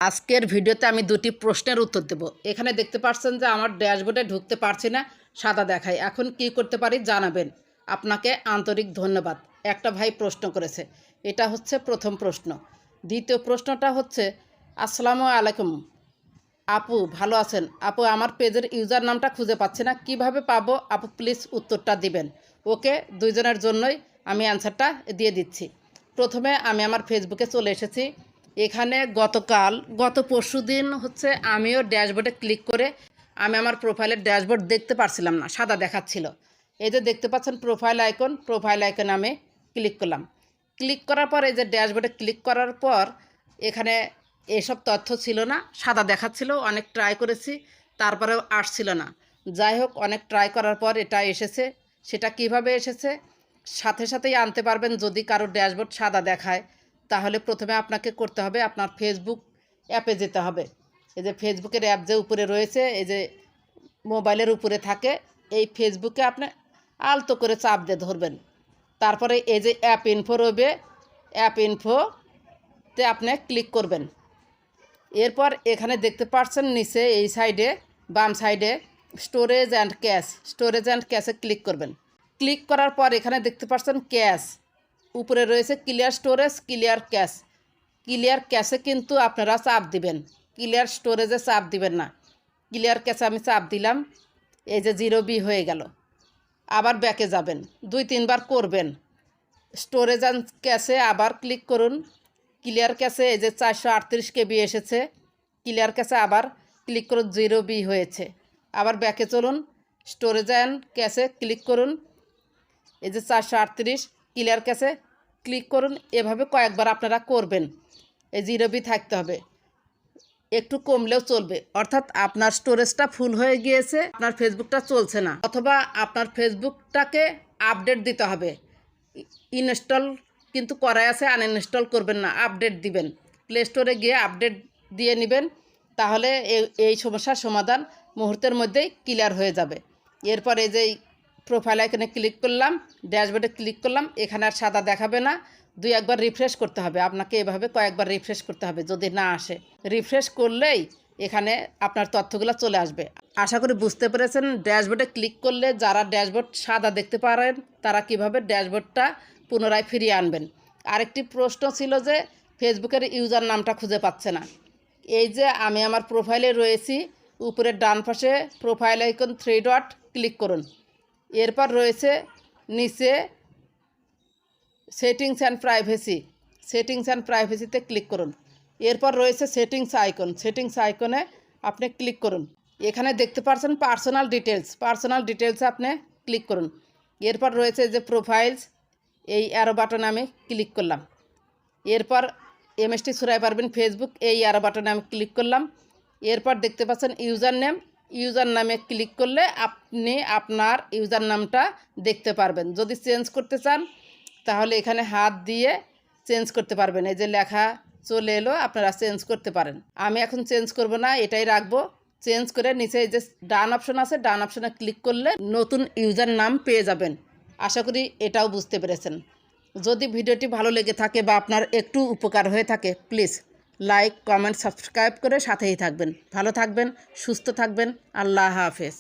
আজকের ভিডিওতে আমি দুটি প্রশ্নের উত্তর দেব। এখানে দেখতে পাচ্ছেন যে আমার ড্যাশবোর্ডে ঢুকতে পারছি না, সাদা দেখায়। এখন কি করতে পারি জানাবেন। আপনাকে আন্তরিক ধন্যবাদ। একটা ভাই প্রশ্ন করেছে, এটা হচ্ছে প্রথম প্রশ্ন। দ্বিতীয় প্রশ্নটা হচ্ছে, আসসালামু আলাইকুম আপু, ভালো আছেন? আপু, আমার পেজের ইউজার নামটা খুঁজে পাচ্ছি না, কিভাবে পাবো আপু? প্লিজ উত্তরটা দিবেন। ওকে, দুইজনের জন্যই আমি অ্যান্সারটা দিয়ে দিচ্ছি। প্রথমে আমি আমার ফেসবুকে চলে এসেছি। এখানে গত পরশু দিন হচ্ছে আমিও ড্যাশবোর্ডে ক্লিক করে আমি আমার প্রোফাইলের ড্যাশবোর্ড দেখতে পারছিলাম না, সাদা দেখাচ্ছিল। এই যে দেখতে পাচ্ছেন প্রোফাইল আইকনে আমি ক্লিক করলাম। ক্লিক করার পর এই যে ড্যাশবোর্ডে ক্লিক করার পর এখানে এসব তথ্য ছিল না, সাদা দেখাচ্ছিল। অনেক ট্রাই করেছি, তারপরেও আসছিল না। যাই হোক, অনেক ট্রাই করার পর এটা এসেছে। সেটা কিভাবে এসেছে সাথে সাথেই আনতে পারবেন। যদি কারো ড্যাশবোর্ড সাদা দেখায় তাহলে প্রথমে আপনাকে করতে হবে আপনার ফেসবুক অ্যাপে যেতে হবে। এই যে ফেসবুকের অ্যাপ যে উপরে রয়েছে, এই যে মোবাইলের উপরে থাকে, এই ফেসবুকে আপনি আলতো করে চাপ দিয়ে ধরবেন। তারপরে এই যে অ্যাপ ইনফো রইবে, অ্যাপ ইনফোতে আপনি ক্লিক করবেন। এরপর এখানে দেখতে পাচ্ছেন নিচে এই সাইডে বাম সাইডে স্টোরেজ অ্যান্ড ক্যাশে ক্লিক করবেন। ক্লিক করার পর এখানে দেখতে পাচ্ছেন ক্যাশ, উপরে রয়েছে ক্লিয়ার স্টোরেজ, ক্লিয়ার ক্যাশে কিন্তু আপনারা চাপ দিবেন, ক্লিয়ার স্টোরেজে চাপ দিবেন না। ক্লিয়ার ক্যাশে আমি চাপ দিলাম, এই যে 0B হয়ে গেল। আবার ব্যাকে যাবেন, 2-3 বার করবেন। স্টোরেজ অ্যান্ড ক্যাশে আবার ক্লিক করুন। ক্লিয়ার ক্যাশে এই যে 438 KB এসেছে, ক্লিয়ার ক্যাশে আবার ক্লিক করুন, 0B হয়েছে। আবার ব্যাকে চলুন, স্টোরেজ অ্যান্ড ক্যাশে ক্লিক করুন, এই যে 438, ক্লিয়ার ক্যাশে ক্লিক করুন। এভাবে কয়েকবার আপনারা করবেন। এই 0B থাকতে হবে, একটু কমলেও চলবে। অর্থাৎ আপনার স্টোরেজটা ফুল হয়ে গিয়েছে, আপনার ফেসবুকটা চলছে না, অথবা আপনার ফেসবুকটাকে আপডেট দিতে হবে। ইনস্টল কিন্তু করাই আছে, আনইনস্টল করবেন না, আপডেট দিবেন। প্লে স্টোরে গিয়ে আপডেট দিয়ে নেবেন, তাহলে এই সমস্যার সমাধান মুহূর্তের মধ্যেই ক্লিয়ার হয়ে যাবে। এরপর এই যে প্রোফাইল আইকনে ক্লিক করলাম, ড্যাশবোর্ডে ক্লিক করলাম, এখানে আর সাদা দেখাবে না। 2-1 বার রিফ্রেশ করতে হবে আপনাকে, এভাবে কয়েকবার রিফ্রেশ করতে হবে। যদি না আসে, রিফ্রেশ করলেই এখানে আপনার তথ্যগুলো চলে আসবে। আশা করি বুঝতে পেরেছেন। ড্যাশবোর্ডে ক্লিক করলে যারা ড্যাশবোর্ড সাদা দেখতে পারেন তারা কিভাবে ড্যাশবোর্ডটা পুনরায় ফিরিয়ে আনবেন। আরেকটি প্রশ্ন ছিল যে ফেসবুকের ইউজার নামটা খুঁজে পাচ্ছে না। এই যে আমি আমার প্রোফাইলে রয়েছি, উপরের ডান পাশে প্রোফাইল আইকন 3 ডট ক্লিক করুন। এরপর রয়েছে নিচে সেটিংস অ্যান্ড প্রাইভেসিতে ক্লিক করুন। এরপর রয়েছে সেটিংস আইকনে আপনি ক্লিক করুন। এখানে দেখতে পাচ্ছেন পার্সোনাল ডিটেলসে আপনি ক্লিক করুন। এরপর রয়েছে যে প্রোফাইলস, এই অ্যারো বাটনে আমি ক্লিক করলাম। এরপর MST সুরাই পারবেন ফেসবুক, এই অ্যারো বাটনে আমি ক্লিক করলাম। এরপর দেখতে পাচ্ছেন ইউজার নামে ক্লিক করলে আপনি আপনার ইউজার নামটা দেখতে পারবেন। যদি চেঞ্জ করতে চান তাহলে এখানে হাত দিয়ে চেঞ্জ করতে পারবেন। এই যে লেখা চলে এলো, আপনারা চেঞ্জ করতে পারেন। আমি এখন চেঞ্জ করব না, এটাই রাখবো। চেঞ্জ করে নিচে এই যে ডান অপশন আছে, ডান অপশনে ক্লিক করলে নতুন ইউজার নাম পেয়ে যাবেন। আশা করি এটাও বুঝতে পেরেছেন। যদি ভিডিওটি ভালো লেগে থাকে বা আপনার একটু উপকার হয়ে থাকে, প্লিজ লাইক, কমেন্ট, সাবস্ক্রাইব করে সাথেই থাকবেন। ভালো থাকবেন, সুস্থ থাকবেন। আল্লাহ হাফেজ।